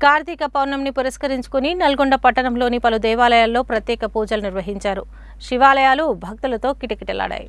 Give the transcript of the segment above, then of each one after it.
కార్తీక పౌర్ణమిని పురస్కరించుకుని నల్గొండ పట్టణంలోని పలు దేవాలయాల్లో ప్రత్యేక పూజలు నిర్వహించారు. శివాలయాలు భక్తులతో కిటకిటలాడాయి.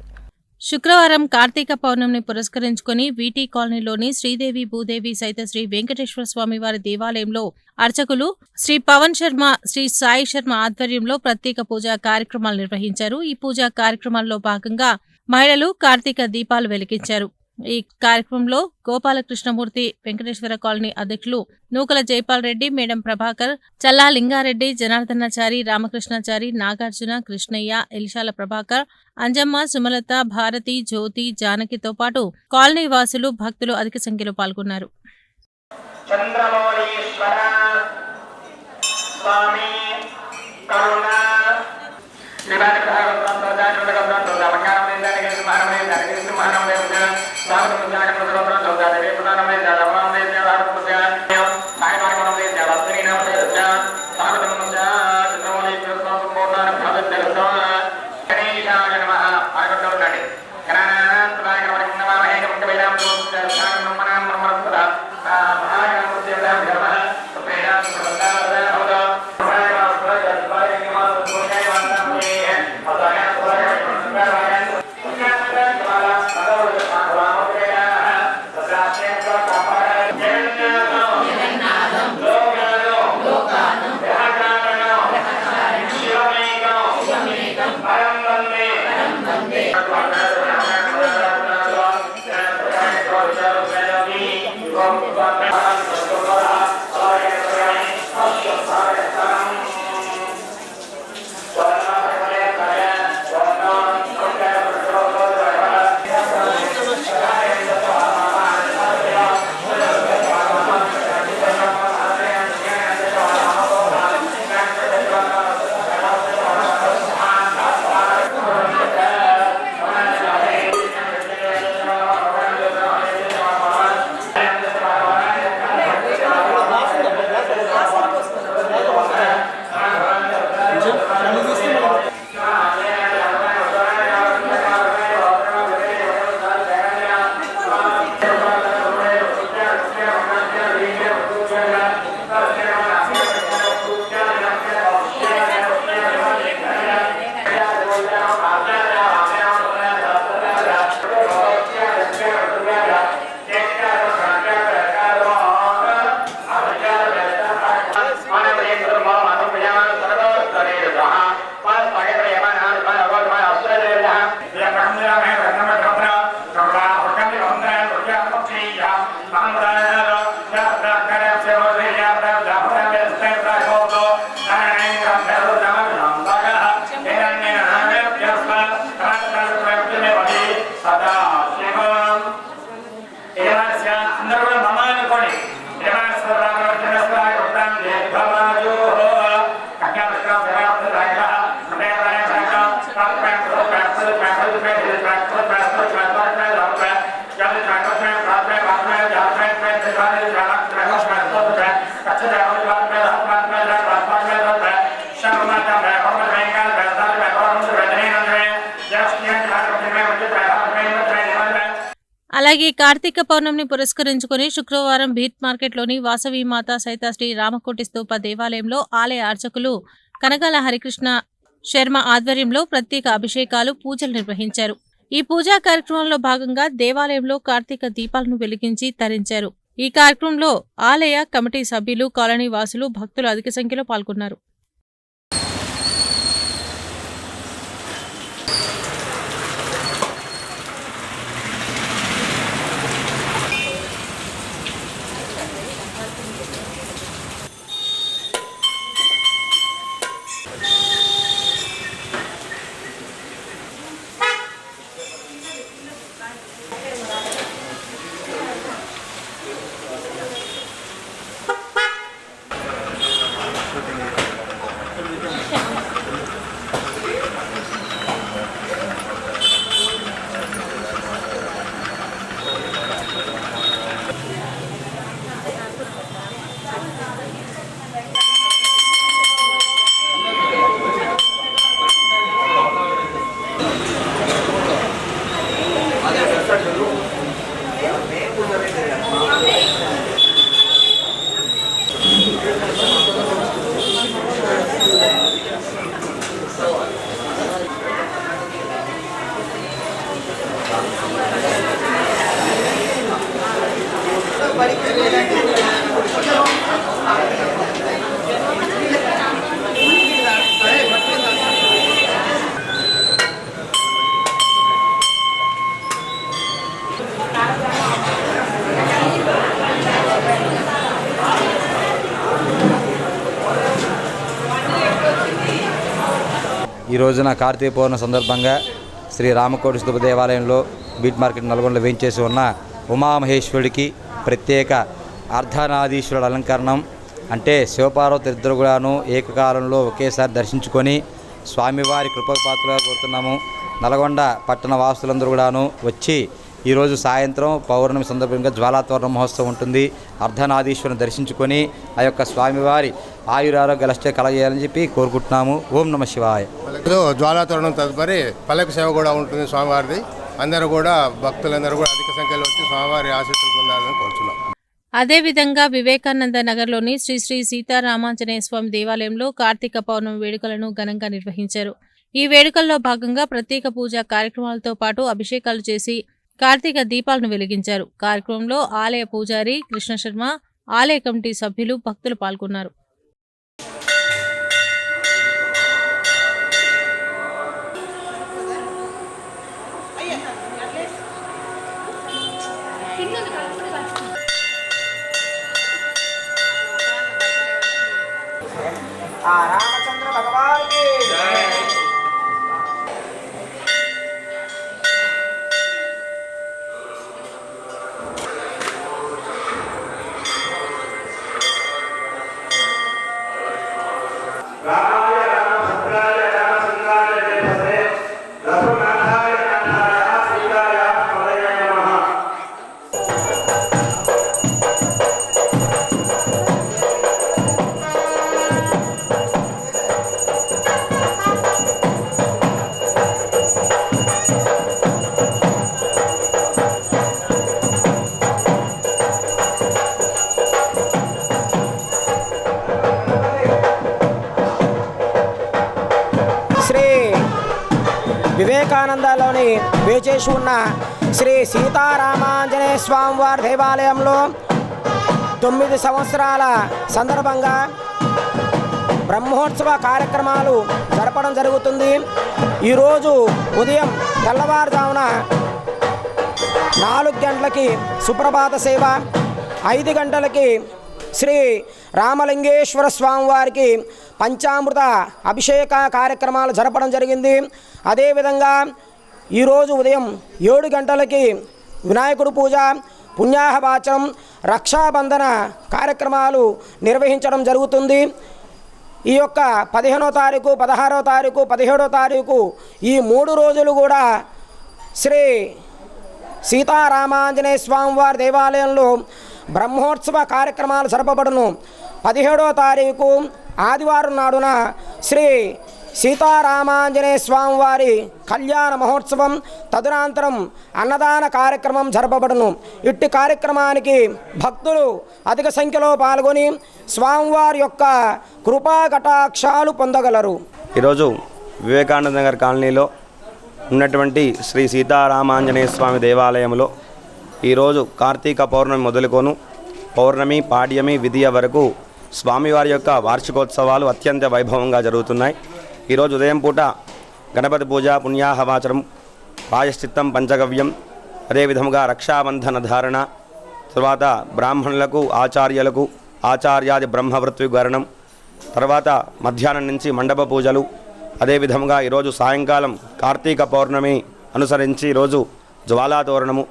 శుక్రవారం కార్తీక పౌర్ణమిని పురస్కరించుకుని వీటీ కాలనీలోని శ్రీదేవి భూదేవి సైత శ్రీ వెంకటేశ్వర స్వామి వారి దేవాలయంలో అర్చకులు శ్రీ పవన్ శర్మ, శ్రీ సాయి శర్మ ఆధ్వర్యంలో ప్రత్యేక పూజా కార్యక్రమాలు నిర్వహించారు. ఈ పూజా కార్యక్రమాల్లో భాగంగా మహిళలు కార్తీక దీపాలు వెలిగించారు. ఈ కార్యక్రమంలో గోపాలకృష్ణమూర్తి, వెంకటేశ్వర కాలనీ అధ్యక్షులు నూకల జైపాల్ రెడ్డి, మేడం ప్రభాకర్, చల్లా లింగారెడ్డి, జనార్దనాచారి, రామకృష్ణాచారి, నాగార్జున, కృష్ణయ్య, ఎలిశాల ప్రభాకర్, అంజమ్మ, సుమలత, భారతి, జ్యోతి, జానకితో పాటు కాలనీ వాసులు, భక్తులు అధిక సంఖ్యలో పాల్గొన్నారు. అలాగే కార్తీక పౌర్ణమిని పురస్కరించుకుని శుక్రవారం బీట్ మార్కెట్లోని వాసవి మాత సైత శ్రీ రామకోటి స్తూప దేవాలయంలో ఆలయ అర్చకులు కనకాల హరికృష్ణ శర్మ ఆధ్వర్యంలో ప్రత్యేక అభిషేకాలు, పూజలు నిర్వహించారు. ఈ పూజా కార్యక్రమంలో భాగంగా దేవాలయంలో కార్తీక దీపాలను వెలిగించి తరించారు. ఈ కార్యక్రమంలో ఆలయ కమిటీ సభ్యులు, కాలనీ వాసులు, భక్తులు అధిక సంఖ్యలో పాల్గొన్నారు. ఈ రోజున కార్తీక పౌర్ణమి సందర్భంగా శ్రీ రామకోటి స్తూప దేవాలయంలో బీట్ మార్కెట్ నల్గొండలో వేయించేసి ఉన్న ఉమామహేశ్వరుడికి ప్రత్యేక అర్ధనారీశ్వరుడు అలంకరణం అంటే శివపార్వతి ఇద్దరు కూడాను ఏకకాలంలో ఒకేసారి దర్శించుకొని స్వామివారి కృపపాత్రగా కోరుతున్నాము. నల్గొండ పట్టణ వాసులందరూ కూడాను వచ్చి ఈరోజు సాయంత్రం పౌర్ణమి సందర్భంగా జ్వాలాతోరణ మహోత్సవం ఉంటుంది. అర్ధనారీశ్వరుని దర్శించుకొని ఆ యొక్క స్వామివారి ఆయురారోగ్యాలష్టే కలగజేయాలని చెప్పి కోరుకుంటున్నాము. ఓం నమ శివాయ. జ్వాలాతోరణం తదుపరి పల్లక సేవ కూడా ఉంటుంది స్వామివారిది. అందరూ కూడా భక్తులందరూ కూడా అధిక సంఖ్యలో వచ్చి స్వామివారి ఆశీస్సులు పొందాలని కోరుచున్నాం. అదేవిధంగా వివేకానంద నగర్లోని శ్రీ శ్రీ సీతారామాంజనేయ స్వామి దేవాలయంలో కార్తీక పౌర్ణమి వేడుకలను ఘనంగా నిర్వహించారు. ఈ వేడుకల్లో భాగంగా ప్రత్యేక పూజా కార్యక్రమాలతో పాటు అభిషేకాలు చేసి కార్తీక దీపాలను వెలిగించారు. కార్యక్రమంలో ఆలయ పూజారి కృష్ణ శర్మ, ఆలయ కమిటీ సభ్యులు, భక్తులు పాల్గొన్నారు. రామచంద్ర భగవాన్ की వివేకానందలోని వేచేసి ఉన్న శ్రీ సీతారామాంజనేయ స్వామివారి దేవాలయంలో 9 సంవత్సరాల సందర్భంగా బ్రహ్మోత్సవ కార్యక్రమాలు జరపడం జరుగుతుంది. ఈరోజు ఉదయం తెల్లవారుజామున 4 గంటలకి సుప్రభాత సేవ, 5 గంటలకి శ్రీ రామలింగేశ్వర స్వామివారికి పంచామృత అభిషేక కార్యక్రమాలు జరపడం జరిగింది. అదేవిధంగా ఈరోజు ఉదయం 7 గంటలకి వినాయకుడు పూజ, పుణ్యాహవాచనం, రక్షాబంధన కార్యక్రమాలు నిర్వహించడం జరుగుతుంది. ఈ యొక్క 15వ తారీఖు, 16వ తారీఖు, 17వ తారీఖు ఈ 3 రోజులు కూడా శ్రీ సీతారామాంజనేయ స్వామివారి దేవాలయంలో బ్రహ్మోత్సవ కార్యక్రమాలు జరపబడును. 17వ తారీఖు ఆదివారం నాడున శ్రీ సీతారామాంజనేయ స్వామివారి కళ్యాణ మహోత్సవం, తదనంతరం అన్నదాన కార్యక్రమం జరపబడును. ఇట్టి కార్యక్రమానికి భక్తులు అధిక సంఖ్యలో పాల్గొని స్వామివారి యొక్క కృపా కటాక్షాలు పొందగలరు. ఈరోజు వివేకానంద నగర్ కాలనీలో ఉన్నటువంటి శ్రీ సీతారామాంజనేయ స్వామి దేవాలయంలో ఈరోజు కార్తీక పౌర్ణమి మొదలుకొను పౌర్ణమి, పాడ్యమి, విధియ వరకు స్వామివారి యొక్క వార్షికోత్సవాలు అత్యంత వైభవంగా జరుగుతున్నాయి. ఈరోజు ఉదయం పూట గణపతి పూజ, పుణ్యాహవాచనం, ప్రాయశ్చిత్తం, పంచగవ్యం, అదేవిధంగా రక్షాబంధన ధారణ, తర్వాత బ్రాహ్మణులకు, ఆచార్యులకు ఆచార్యాది బ్రహ్మవృత్విగరణం, తర్వాత మధ్యాహ్నం నుంచి మండప పూజలు, అదేవిధంగా ఈరోజు సాయంకాలం కార్తీక పౌర్ణమి అనుసరించి ఈరోజు జ్వాలాతోరణము,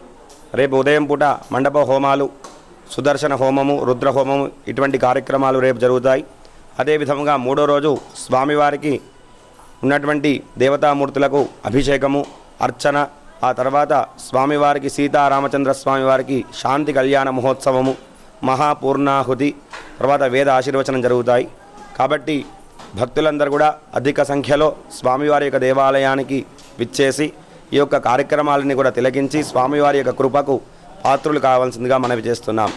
రేపు ఉదయం పూట మండప హోమాలు, సుదర్శన హోమము, రుద్ర హోమము ఇటువంటి కార్యక్రమాలు రేపు జరుగుతాయి. అదేవిధంగా 3వ రోజు స్వామివారికి ఉన్నటువంటి దేవతామూర్తులకు అభిషేకము, అర్చన, ఆ తర్వాత స్వామివారికి సీతారామచంద్ర స్వామివారికి శాంతి కళ్యాణ మహోత్సవము, మహాపూర్ణాహుతి, తర్వాత వేద ఆశీర్వచనం జరుగుతాయి. కాబట్టి భక్తులందరూ కూడా అధిక సంఖ్యలో స్వామివారి యొక్క దేవాలయానికి విచ్చేసి ఈ యొక్క కార్యక్రమాలని కూడా తిలకించి స్వామివారి యొక్క కృపకు పాత్రులు కావాల్సిందిగా మనవి చేస్తున్నాం.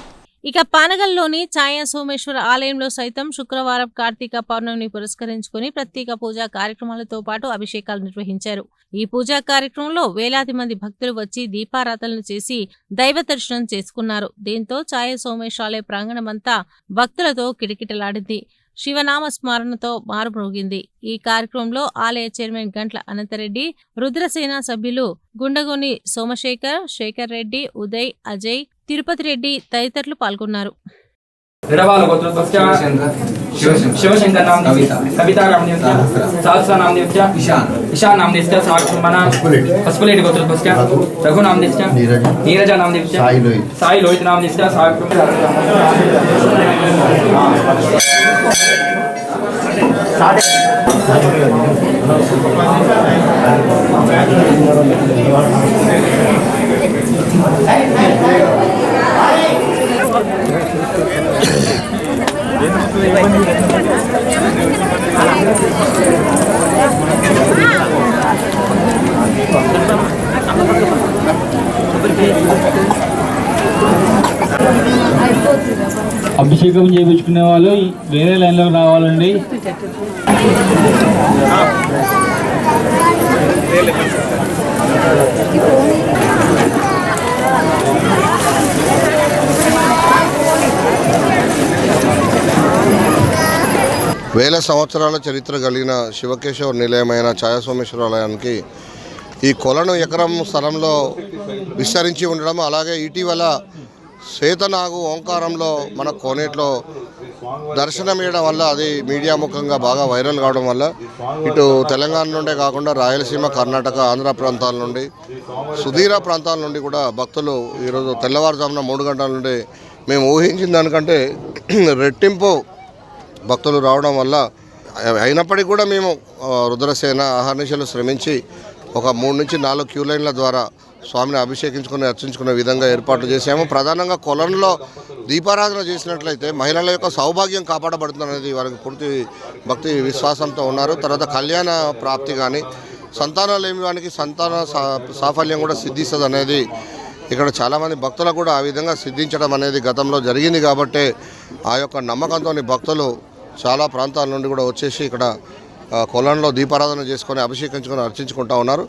ఇక పానగల్లోని ఛాయా సోమేశ్వర ఆలయంలో సైతం శుక్రవారం కార్తీక పౌర్ణమిని పురస్కరించుకుని ప్రత్యేక పూజా కార్యక్రమాలతో పాటు అభిషేకాలు నిర్వహించారు. ఈ పూజా కార్యక్రమంలో వేలాది మంది భక్తులు వచ్చి దీపారాధనలు చేసి దైవ దర్శనం చేసుకున్నారు. దీంతో ఛాయా సోమేశ్వరాలయ ప్రాంగణమంతా భక్తులతో కిటకిటలాడింది. శివనామ స్మరణతో మారుమ్రోగింది. ఈ కార్యక్రమంలో ఆలయ చైర్మన్ గంట్ల అనంతరెడ్డి, రుద్రసేన సభ్యులు గుండగోని సోమశేఖర్, శేఖర్ రెడ్డి, ఉదయ్, అజయ్, తిరుపతి రెడ్డి తదితరులు పాల్గొన్నారు. शिवशंकर नामदेव कविता नामदेव सहस्र नामदेव ईशान नामदेव साक्षुमना हस्पलेट गोत्रपस्य रघु नामदेव नीरजा नामदेव साई लोहित नामदेव అభిషేకం చేయించుకునే వాళ్ళు వేరే లైన్లో రావాలండి. వేల సంవత్సరాల చరిత్ర కలిగిన శివకేశవ నిలయమైన ఛాయాసోమేశ్వర ఆలయానికి ఈ కొలను ఎకరం స్థలంలో విస్తరించి ఉండడం, అలాగే ఇటీవల శ్వేతనాగు ఓంకారంలో మన కోనేట్లో దర్శనం ఇవ్వడం వల్ల అది మీడియా ముఖంగా బాగా వైరల్ కావడం వల్ల ఇటు తెలంగాణ నుండే కాకుండా రాయలసీమ, కర్ణాటక, ఆంధ్ర ప్రాంతాల నుండి, సుదూర ప్రాంతాల నుండి కూడా భక్తులు ఈరోజు తెల్లవారుజామున 3 గంటల నుండి మేము ఊహించిన దానికంటే రెట్టింపు భక్తులు రావడం వల్ల, అయినప్పటికీ కూడా మేము రుద్రసేన అహర్నిశలు శ్రమించి ఒక 3 నుంచి 4 క్యూ లైన్ల ద్వారా స్వామిని అభిషేకించుకుని అర్చించుకునే విధంగా ఏర్పాట్లు చేశాము. ప్రధానంగా కొలంలో దీపారాధన చేసినట్లయితే మహిళల యొక్క సౌభాగ్యం కాపాడబడుతుందనేది వారికి పూర్తి భక్తి విశ్వాసంతో ఉన్నారు. తర్వాత కళ్యాణ ప్రాప్తి కానీ, సంతానం లేని వానికి సంతాన సాఫల్యం కూడా సిద్ధిస్తుంది అనేది ఇక్కడ చాలామంది భక్తులకు కూడా ఆ విధంగా సిద్ధించడం అనేది గతంలో జరిగింది. కాబట్టి ఆ యొక్క నమ్మకంతో భక్తులు చాలా ప్రాంతాల నుండి కూడా వచ్చేసి ఇక్కడ కొలంలో దీపారాధన చేసుకొని అభిషేకించుకొని అర్చించుకుంటూ ఉన్నారు.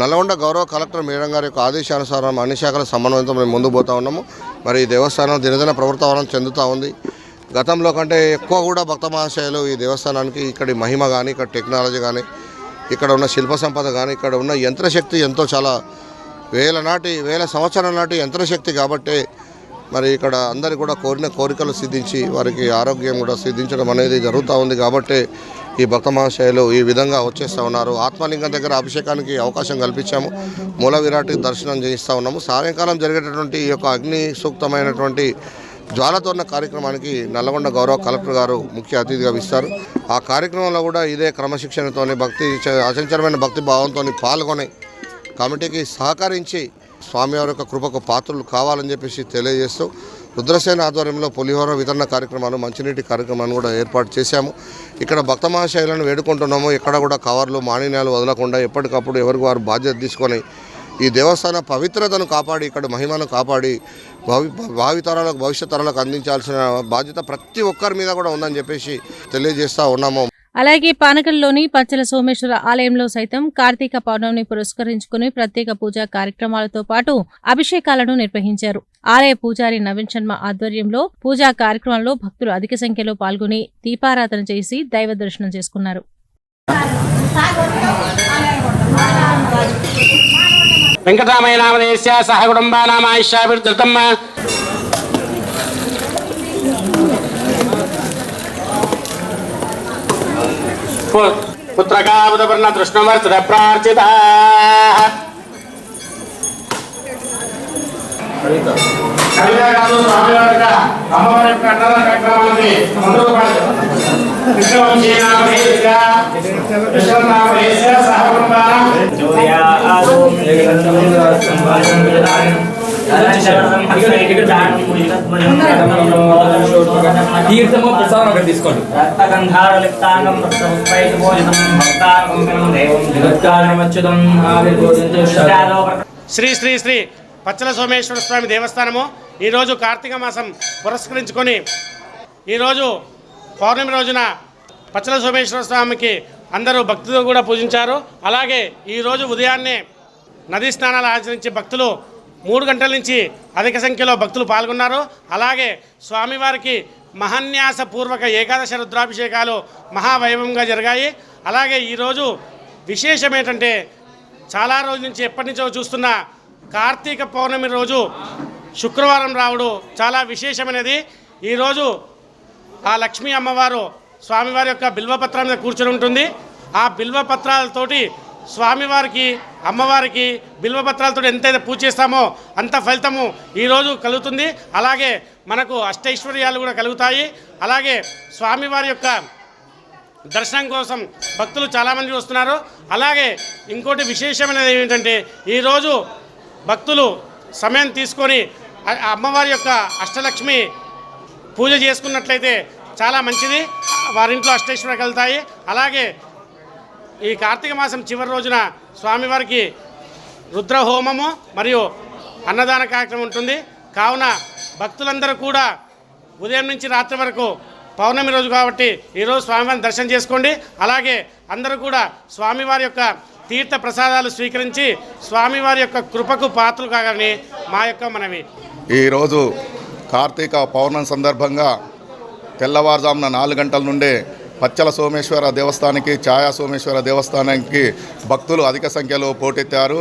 నల్గొండ గౌరవ కలెక్టర్ మేడం గారి యొక్క ఆదేశానుసారం అన్ని శాఖల సమన్వయంతో మేము ముందుకు పోతూ ఉన్నాము. మరి ఈ దేవస్థానం దినదిన ప్రవర్తనం చెందుతూ ఉంది. గతంలో కంటే ఎక్కువ కూడా భక్త మహాశయులు ఈ దేవస్థానానికి ఇక్కడి మహిమ కానీ, ఇక్కడ టెక్నాలజీ కానీ, ఇక్కడ ఉన్న శిల్ప సంపద కానీ, ఇక్కడ ఉన్న యంత్రశక్తి ఎంతో చాలా వేల సంవత్సరాల నాటి యంత్రశక్తి కాబట్టి మరి ఇక్కడ అందరికీ కూడా కోరిన కోరికలు సిద్ధించి వారికి ఆరోగ్యం కూడా సిద్ధించడం అనేది జరుగుతూ ఉంది. కాబట్టి ఈ భక్త మహాశయులు ఈ విధంగా వచ్చేస్తూ ఉన్నారు. ఆత్మలింగం దగ్గర అభిషేకానికి అవకాశం కల్పించాము. మూల విరాట్ దర్శనం చేయిస్తూ ఉన్నాము. సాయంకాలం జరిగేటటువంటి ఈ యొక్క అగ్ని సూక్తమైనటువంటి జ్వాలతోరణ కార్యక్రమానికి నల్గొండ గౌరవ కలెక్టర్ గారు ముఖ్య అతిథిగా ఇస్తారు. ఆ కార్యక్రమంలో కూడా ఇదే క్రమశిక్షణతోని అచంచలమైన భక్తి భావంతో పాల్గొని కమిటీకి సహకరించి స్వామివారి యొక్క కృపకు పాత్రలు కావాలని చెప్పేసి తెలియజేస్తూ రుద్రసేన ఆధ్వర్యంలో పులిహోర వితరణ కార్యక్రమాలు, మంచినీటి కార్యక్రమాన్ని కూడా ఏర్పాటు చేశాము. ఇక్కడ భక్త మహాశయులను వేడుకుంటున్నాము. ఎక్కడ కూడా కవర్లు, మాణిన్యాలు వదలకుండా ఎప్పటికప్పుడు ఎవరికి వారు బాధ్యత తీసుకొని ఈ దేవస్థాన పవిత్రతను కాపాడి, ఇక్కడ మహిమను కాపాడి భావితరాలకు, భవిష్యత్ తరాలకు అందించాల్సిన బాధ్యత ప్రతి ఒక్కరి మీద కూడా ఉందని చెప్పేసి తెలియజేస్తూ ఉన్నాము. అలాగే పానగల్లోని పచ్చల సోమేశ్వర ఆలయంలో సైతం కార్తీక పౌర్ణమిని పురస్కరించుకుని ప్రత్యేక పూజా కార్యక్రమాలతో పాటు అభిషేకాలను నిర్వహించారు. ఆలయ పూజారి నవీన్ శర్మ ఆధ్వర్యంలో పూజా కార్యక్రమంలో భక్తులు అధిక సంఖ్యలో పాల్గొని దీపారాధన చేసి దైవ దర్శనం చేసుకున్నారు. వెంకటరామయ్య నామదేశ్య సహ కుటుంబానాం ఆయుష్యాభివృద్ధిర్ధమ్మ పుత్రకాబుధపర్ణ తృష్ణవర్తుడ ప్రార్చిత తీర్థము ప్రసాదం అక్కడ తీసుకోండి. శ్రీ శ్రీ శ్రీ పచ్చల సోమేశ్వర స్వామి దేవస్థానము ఈరోజు కార్తీక మాసం పురస్కరించుకొని ఈరోజు పౌర్ణమి రోజున పచ్చల సోమేశ్వర స్వామికి అందరూ భక్తులు కూడా పూజించారు. అలాగే ఈరోజు ఉదయాన్నే నదీ స్నానాలు ఆచరించి భక్తులు 3 గంటల నుంచి అధిక సంఖ్యలో భక్తులు పాల్గొన్నారు. అలాగే స్వామివారికి మహాన్యాసపూర్వక ఏకాదశ రుద్రాభిషేకాలు మహావైభవంగా జరిగాయి. అలాగే ఈరోజు విశేషం ఏంటంటే చాలా రోజుల నుంచి ఎప్పటి నుంచో చూస్తున్న కార్తీక పౌర్ణమి రోజు శుక్రవారం రావడం చాలా విశేషమైనది. ఈరోజు ఆ లక్ష్మీ అమ్మవారు స్వామివారి యొక్క బిల్వపత్రం మీద కూర్చొని ఉంటుంది. ఆ బిల్వపత్రాలతోటి స్వామివారికి అమ్మవారికి బిల్వపత్రాలతో ఎంతైతే పూజ చేస్తామో అంత ఫలితము ఈరోజు కలుగుతుంది. అలాగే మనకు అష్టైశ్వర్యాలు కూడా కలుగుతాయి. అలాగే స్వామివారి యొక్క దర్శనం కోసం భక్తులు చాలామంది వస్తున్నారు. అలాగే ఇంకోటి విశేషమైనది ఏమిటంటే ఈరోజు భక్తులు సమయం తీసుకొని అమ్మవారి యొక్క అష్టలక్ష్మి పూజ చేసుకున్నట్లయితే చాలా మంచిది. వారింట్లో అష్టైశ్వర్యాలు కలుగుతాయి. అలాగే ఈ కార్తీక మాసం చివరి రోజున స్వామివారికి రుద్రహోమము మరియు అన్నదాన కార్యక్రమం ఉంటుంది. కావున భక్తులందరూ కూడా ఉదయం నుంచి రాత్రి వరకు పౌర్ణమి రోజు కాబట్టి ఈరోజు స్వామివారిని దర్శనం చేసుకోండి. అలాగే అందరూ కూడా స్వామివారి యొక్క తీర్థ ప్రసాదాలు స్వీకరించి స్వామివారి యొక్క కృపకు పాత్రలు కాగానే మా యొక్క మనవి. ఈరోజు కార్తీక పౌర్ణమి సందర్భంగా తెల్లవారుజామున 4 గంటల నుండే పచ్చల సోమేశ్వర దేవస్థానానికి ఛాయా సోమేశ్వర దేవస్థానానికి భక్తులు అధిక సంఖ్యలో పోటెత్తారు.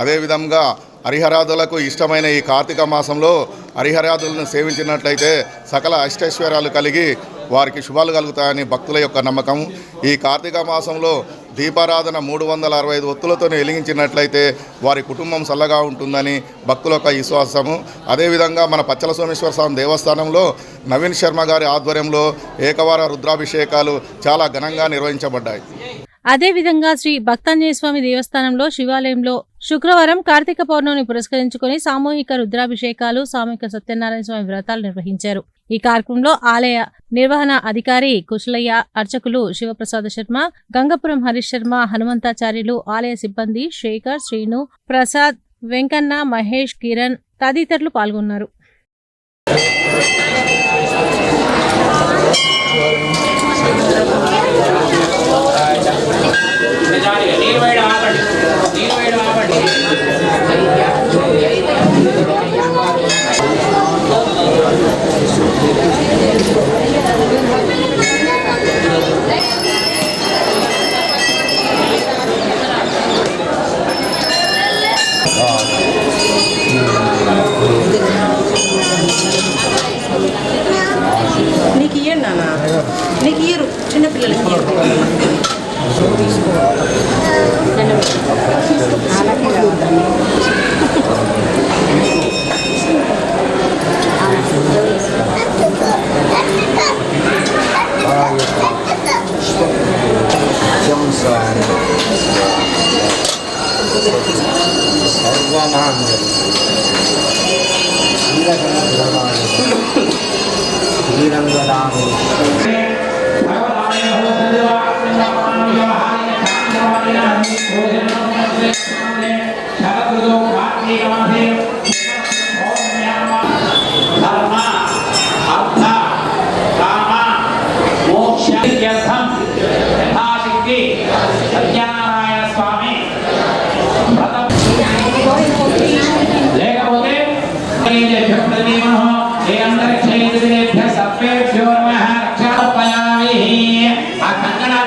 అదేవిధంగా హరిహరాదులకు ఇష్టమైన ఈ కార్తీక మాసంలో హరిహరాదులను సేవించినట్లయితే సకల అష్టైశ్వర్యాలు కలిగి వారికి శుభాలు కలుగుతాయని భక్తుల యొక్క నమ్మకం. ఈ కార్తీక మాసంలో దీపారాధన 365 ఒత్తులతో వెలిగించినట్లయితే వారి కుటుంబం చల్లగా ఉంటుందని భక్తుల యొక్క విశ్వాసము. అదేవిధంగా మన పచ్చల సోమేశ్వర స్వామి దేవస్థానంలో నవీన్ శర్మ గారి ఆధ్వర్యంలో ఏకవార రుద్రాభిషేకాలు చాలా ఘనంగా నిర్వహించబడ్డాయి. అదేవిధంగా శ్రీ భక్తాంజనేయ స్వామి దేవస్థానంలో శివాలయంలో శుక్రవారం కార్తీక పౌర్ణమిని పురస్కరించుకుని సామూహిక రుద్రాభిషేకాలు, సామూహిక సత్యనారాయణ స్వామి వ్రతాలు నిర్వహించారు. ఈ కార్యక్రమంలో ఆలయ నిర్వహణ అధికారి కుశలయ్య, అర్చకులు శివప్రసాద శర్మ, గంగపురం హరీష్ శర్మ, హనుమంతాచార్యులు, ఆలయ సిబ్బంది శేఖర్, శ్రీను, ప్రసాద్, వెంకన్న, మహేష్, కిరణ్ తదితరులు పాల్గొన్నారు. నీకు ఇయ్యండి నాన్న, నీకు ఇయ్యరు, చిన్నపిల్లలకి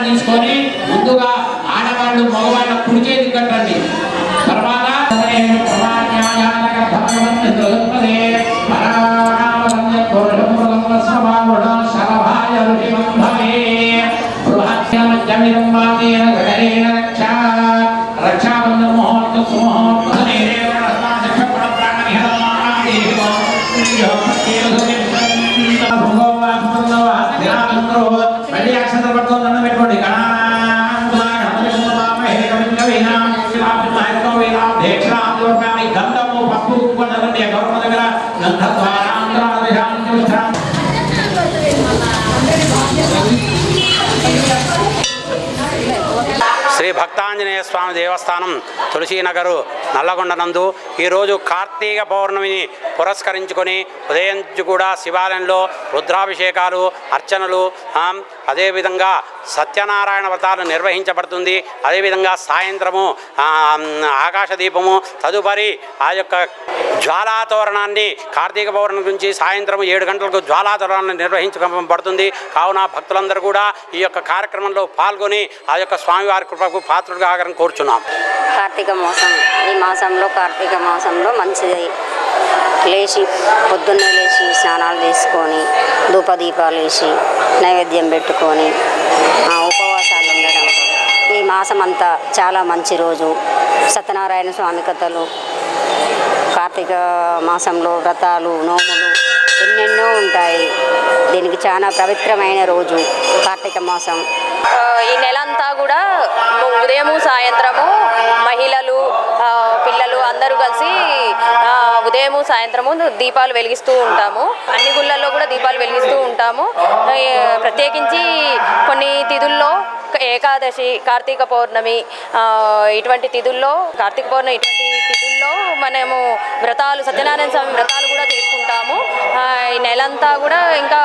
తీసుకొని ముందుగా ఆడవాళ్ళు మగవాళ్ళ కుడి చేతి కట్టండి. తర్వాత రక్షాబంధన ముహూర్త సుముహూర్త మళ్ళీ అక్షంతలు పట్టుకొని దండం పెట్టుకోండి. గంధము పప్పు గౌరవ దగ్గర గంధ ద్వారా శ్రీ భక్తాంజనేయ స్వామి దేవస్థానం తులసీనగరు నల్లగొండ నందు ఈరోజు కార్తీక పౌర్ణమిని పురస్కరించుకొని ఉదయం కూడా శివాలయంలో రుద్రాభిషేకాలు, అర్చనలు, అదేవిధంగా సత్యనారాయణ వ్రతాలు నిర్వహించబడుతుంది. అదేవిధంగా సాయంత్రము ఆకాశ దీపము, తదుపరి ఆ యొక్క జ్వాలాతోరణాన్ని కార్తీక పౌర్ణమి నుంచి సాయంత్రం 7 గంటలకు జ్వాలాతోరణాన్ని నిర్వహించబడుతుంది. కావున భక్తులందరూ కూడా ఈ యొక్క కార్యక్రమంలో పాల్గొని ఆ యొక్క స్వామివారి కృపకు పాత్రులుగా ఆగరని కోరుచున్నాం. కార్తీక మాసం, ఈ మాసంలో కార్తీక మాసంలో మంచిది లేచి పొద్దున్నే లేచి స్నానాలు చేసుకొని ధూపదీపాలు వేసి నైవేద్యం పెట్టుకొని ఉపవాసాలు ఉండడం. ఈ మాసం అంతా చాలా మంచి రోజు. సత్యనారాయణ స్వామి కథలు, కార్తీక మాసంలో వ్రతాలు, నోములు ఎన్నెన్నో ఉంటాయి. దీనికి చాలా పవిత్రమైన రోజు కార్తీక మాసం. ఈ నెలంతా కూడా ఉదయము సాయంత్రము మహిళలు పిల్లలు అందరూ కలిసి ఉదయము సాయంత్రము దీపాలు వెలిగిస్తూ ఉంటాము. అన్ని గుళ్ళల్లో కూడా దీపాలు వెలిగిస్తూ ఉంటాము. ప్రత్యేకించి కొన్ని తిథుల్లో ఏకాదశి, కార్తీక పౌర్ణమి ఇటువంటి తిథుల్లో మనము వ్రతాలు, సత్యనారాయణ స్వామి వ్రతాలు కూడా చేసుకుంటాము. ఈ నెలంతా కూడా ఇంకా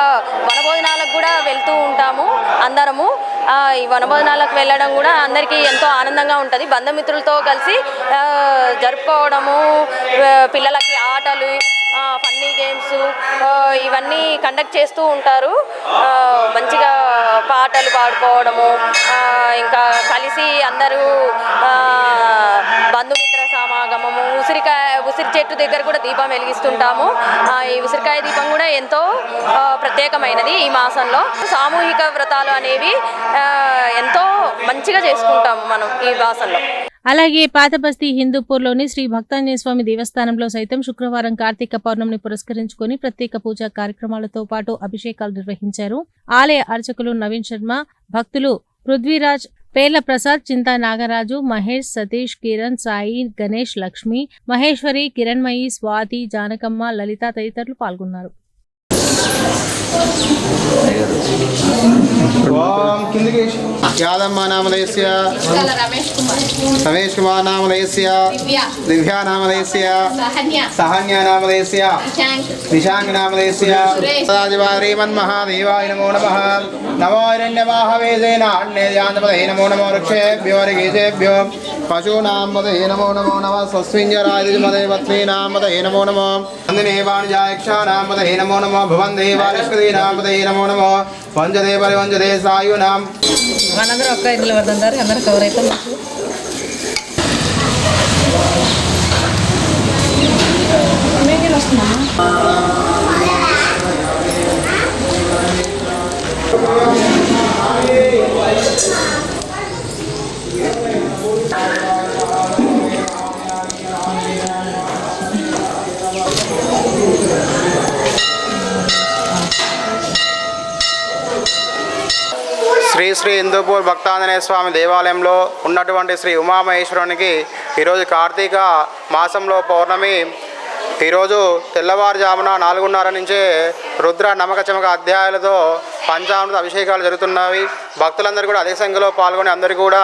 వనభోజనాలకు కూడా వెళ్తూ ఉంటాము అందరము. ఈ వనభోజనాలకు వెళ్ళడం కూడా అందరికీ ఎంతో ఆనందంగా ఉంటుంది. బంధుమిత్రులతో కలిసి జరుపుకోవడము, పిల్లలకి ఆటలు, ఫన్నీ గేమ్స్ ఇవన్నీ కండక్ట్ చేస్తూ ఉంటారు. మంచిగా పాటలు పాడుకోవడము, ఇంకా కలిసి అందరూ బంధుమిత్ర సమాగమము, ఉసిరి చెట్టు దగ్గర కూడా దీపం వెలిగిస్తుంటాము. ఈ ఉసిరికాయ దీపం కూడా ఎంతో ప్రత్యేకమైనది. ఈ మాసంలో సామూహిక వ్రతాలు అనేవి ఎంతో మంచిగా చేసుకుంటాము మనం ఈ మాసంలో. అలాగే పాతబస్తీ హిందూపూర్లోని శ్రీ భక్తాంజనేయ స్వామి దేవస్థానంలో సైతం శుక్రవారం కార్తీక పౌర్ణమిని పురస్కరించుకుని ప్రత్యేక పూజా కార్యక్రమాలతో పాటు అభిషేకాలు నిర్వహించారు. ఆలయ అర్చకులు నవీన్ శర్మ, భక్తులు పృథ్వీరాజ్, పేర్ల ప్రసాద్, చింతా నాగరాజు, మహేష్, సతీష్, కిరణ్, సాయి, గణేష్, లక్ష్మి, మహేశ్వరి, కిరణ్మయి, స్వాతి, జానకమ్మ, లలిత తదితరులు పాల్గొన్నారు. యాదమ్మ నామలయస్య, రమేష్ కుమార్ నామలయస్య, దివ్యా నామలయస్య, సహన్య నామలయస్య, నిశాంక్ నామలయస్య. శ్రీమన్మహాదేవాయ నమో నమః. నమో హిరణ్యవాహవేదేన అన్యేయాంతపదయే నమో నమో వృక్షేభ్యో రిగేజేభ్యో పశూనాం పదయే నమో నమో నమః. స్వస్మింజరాదిమదేవత్రీనాం పదయే నమో నమో. వందినే వాణిజాయక్షానాం పదయే నమో నమో. భవందేవాలిష్కదీనాం పదయే నమో నమో. వంజదే పరివంజదే సాయునాం. మనందరూ ఒక్క ఇంట్లో పడుతుంటారు, అందరూ కవర్ అయితే శ్రీ శ్రీ హిందూపూర్ భక్తాంజనేయ స్వామి దేవాలయంలో ఉన్నటువంటి శ్రీ ఉమామహేశ్వరునికి ఈరోజు కార్తీక మాసంలో పౌర్ణమి. ఈరోజు తెల్లవారుజామున 4:30 నుంచే రుద్ర నమక చమక అధ్యాయాలతో పంచామృత అభిషేకాలు జరుగుతున్నవి. భక్తులందరూ కూడా అధిక సంఖ్యలో పాల్గొని అందరూ కూడా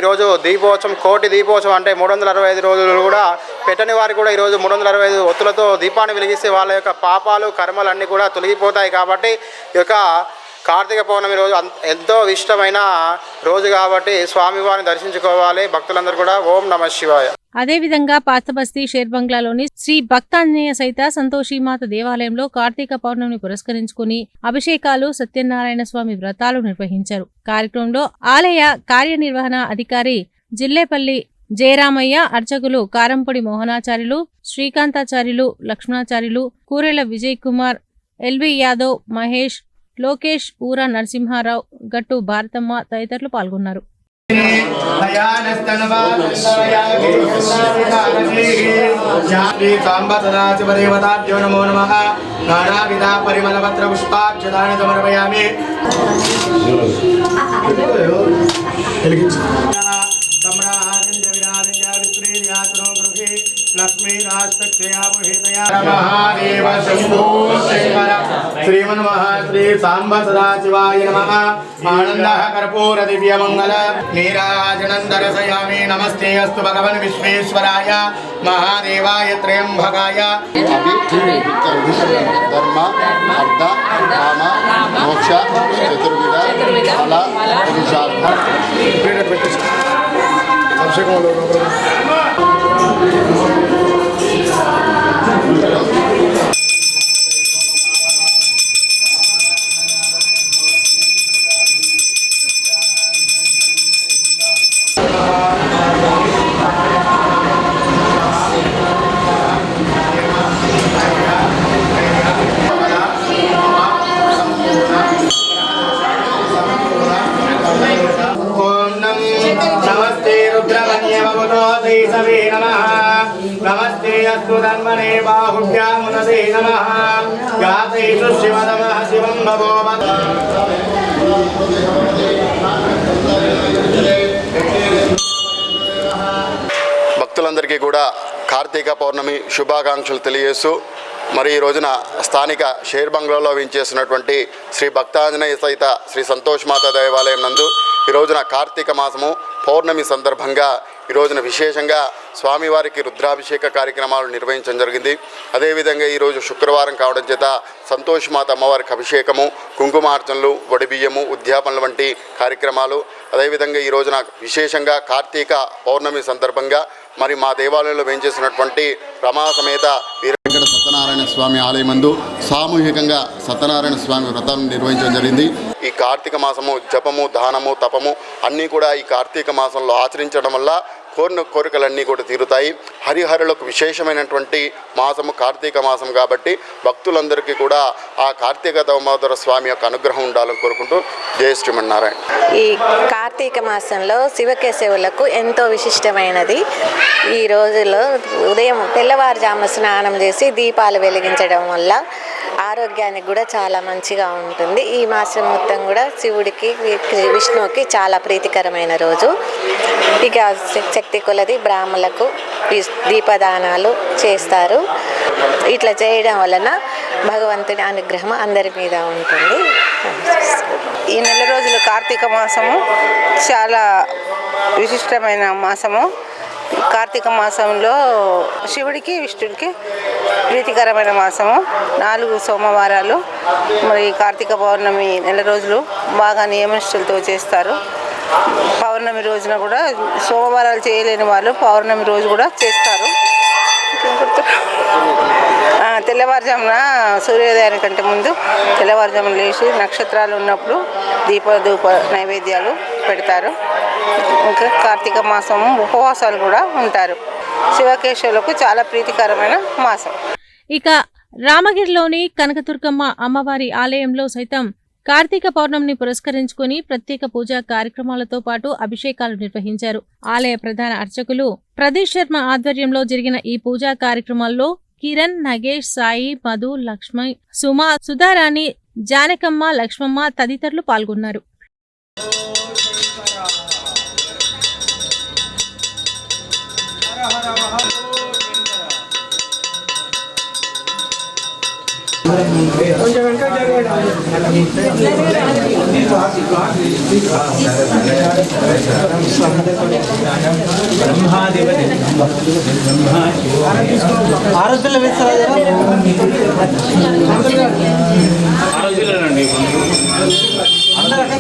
ఈరోజు దీపోత్సవం, కోటి దీపోత్సవం అంటే 365 రోజులు కూడా పెట్టని వారికి కూడా ఈరోజు 365 ఒత్తులతో దీపాన్ని వెలిగిస్తే వాళ్ళ యొక్క పాపాలు కర్మలన్నీ కూడా తొలగిపోతాయి. కాబట్టి ఈ యొక్క కార్తీక పౌర్ణమి రోజు ఎంతో ఇష్టమైన రోజు కాబట్టి స్వామివారిని దర్శించుకోవాలి భక్తులందరూ కూడా. ఓం నమః శివాయ. అదేవిధంగా పాతబస్తీ షేర్బంగ్లాలోని శ్రీ భక్తాంజనేయ సహిత సంతోషీమాత దేవాలయంలో కార్తీక పౌర్ణమిని పురస్కరించుకుని అభిషేకాలు, సత్యనారాయణ స్వామి వ్రతాలు నిర్వహించారు. కార్యక్రమంలో ఆలయ కార్యనిర్వహణ అధికారి జిల్లేపల్లి జయరామయ్య, అర్చకులు కారంపొడి మోహనాచార్యులు, శ్రీకాంతాచార్యులు, లక్ష్మణాచార్యులు, కూరెల విజయ్ కుమార్, ఎల్వి యాదవ్, మహేష్, లోకేష్, ఊరా నరసింహారావు, గట్టు భారతమ్మ తదితరులు పాల్గొన్నారు. శ్రీమన్మహాశ్రీ సాంబ సదాశివాయ నమః. ఆనందః కర్పూర దివ్య మంగళ నీరాజనం దర్శయామి. నమస్తే అస్తు భగవన్ విశ్వేశ్వరాయ మహాదేవాయ త్రయంబకాయ. ధర్మ అర్థ కామ మోక్ష చతుర్విధ ఫల పురుషార్థ. కేశవే నమః నమస్తే అస్తు ధన్వనే బాహుభ్యామునదే నమః యాతేషు శివనమః శివం భవోమత్. భక్తులందరికీ కూడా కార్తీక పౌర్ణమి శుభాకాంక్షలు తెలియజేస్తూ మరి ఈ రోజున స్థానిక షేర్ బంగ్లాలో వించేసినటువంటి శ్రీ భక్తాంజనేయ సహిత శ్రీ సంతోష్ మాత దేవాలయం నందు ఈ రోజున కార్తీక మాసము పౌర్ణమి సందర్భంగా ఈ రోజున విశేషంగా స్వామివారికి రుద్రాభిషేక కార్యక్రమాలు నిర్వహించడం జరిగింది. అదేవిధంగా ఈరోజు శుక్రవారం కావడం చేత సంతోష్ మాత అమ్మవారికి అభిషేకము, కుంకుమార్చనలు, వడిబియ్యము, ఉద్యాపనలు వంటి కార్యక్రమాలు. అదేవిధంగా ఈ రోజున విశేషంగా కార్తీక పౌర్ణమి సందర్భంగా మరి మా దేవాలయంలో వేయించేసినటువంటి రమా సమేత వీరవెంకట సత్యనారాయణ స్వామి ఆలయమందు సామూహికంగా సత్యనారాయణ స్వామి వ్రతం నిర్వహించడం జరిగింది. ఈ కార్తీక మాసము జపము, దానము, తపము అన్నీ కూడా ఈ కార్తీక మాసంలో ఆచరించడం వల్ల కోరిన కోరికలన్నీ కూడా తీరుతాయి. హరిహరులకు విశేషమైనటువంటి మాసము కార్తీక మాసం కాబట్టి భక్తులందరికీ కూడా ఆ కార్తీక దామోదర స్వామి యొక్క అనుగ్రహం ఉండాలని కోరుకుంటూ జయ శ్రీమన్నారాయణ. ఈ కార్తీక మాసంలో శివకేశవులకు ఎంతో విశిష్టమైనది. ఈ రోజుల్లో ఉదయం తెల్లవారుజామున స్నానం చేసి దీపాలు వెలిగించడం వల్ల ఆరోగ్యానికి కూడా చాలా మంచిగా ఉంటుంది. ఈ మాసం మొత్తం కూడా శివుడికి, విష్ణువుకి చాలా ప్రీతికరమైన రోజు. ఇక శక్తి కొలది బ్రాహ్మణులకు దీపదానాలు చేస్తారు. ఇట్లా చేయడం వలన భగవంతుని అనుగ్రహం అందరి మీద ఉంటుంది. ఈ నెల రోజులు కార్తీక మాసము చాలా విశిష్టమైన మాసము. కార్తీక మాసంలో శివుడికి, విష్ణుడికి ప్రీతికరమైన మాసము. 4 సోమవారాలు మరి కార్తీక పౌర్ణమి నెల రోజులు బాగా నియమనిష్టలతో చేస్తారు. పౌర్ణమి రోజున కూడా సోమవారాలు చేయలేని వాళ్ళు పౌర్ణమి రోజు కూడా చేస్తారు. తెల్లవారుజామున సూర్యోదయానికంటే ముందు తెల్లవారుజామున లేచి నక్షత్రాలు ఉన్నప్పుడు ధూప నైవేద్యాలు పెడతారు. ఇంకా కార్తీక మాసం ఉపవాసాలు కూడా ఉంటారు. శివకేశవులకు చాలా ప్రీతికరమైన మాసం. ఇక రామగిరిలోని కనకదుర్గమ్మ అమ్మవారి ఆలయంలో సైతం కార్తీక పౌర్ణమిని పురస్కరించుకుని ప్రత్యేక పూజా కార్యక్రమాలతో పాటు అభిషేకాలు నిర్వహించారు. ఆలయ ప్రధాన అర్చకులు ప్రదీప్ శర్మ ఆధ్వర్యంలో జరిగిన ఈ పూజా కార్యక్రమాల్లో కిరణ్, నగేష్, సాయి, మధు, లక్ష్మి, సుమ, సుధారాణి, జానకమ్మ, లక్ష్మమ్మ తదితరులు పాల్గొన్నారు.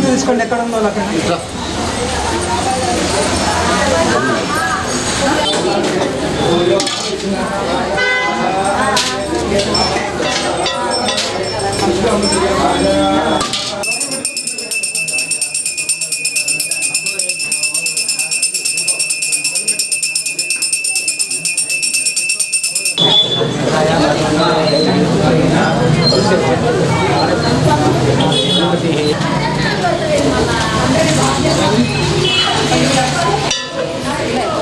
తీసుకోండి ఎక్కడ ఉందో అక్కడ